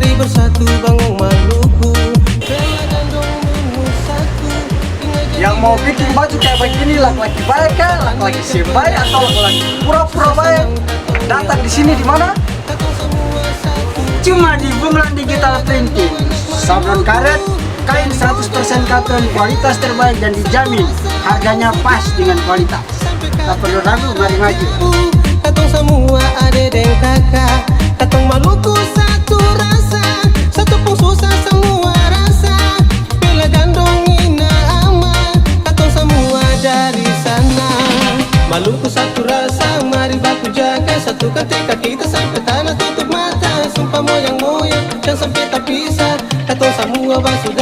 Mari bersatu bangun Maluku. Rela gandong minum satu. Yang mau bikin baju kayak begini laki-laki baik kah? Laki-laki si baik atau laki-laki pura-pura baik? Datang di sini di mana? Cuma di Bumelang Digital Printing. Sablon karet, kain 100% katun, kualitas terbaik dan dijamin harganya pas dengan kualitas. Tak perlu ragu, mari maju. Katong semua ade dan kakak, katong Maluku satu rasa, satu pun susah semua rasa. Bila gandong ina aman, katong semua dari sana. Maluku satu rasa, mari baku jaga. Satu ketika kita sampai tanah tutup mata. Sumpah moyang-moyang, jangan sampai tak bisa. Katong semua basuh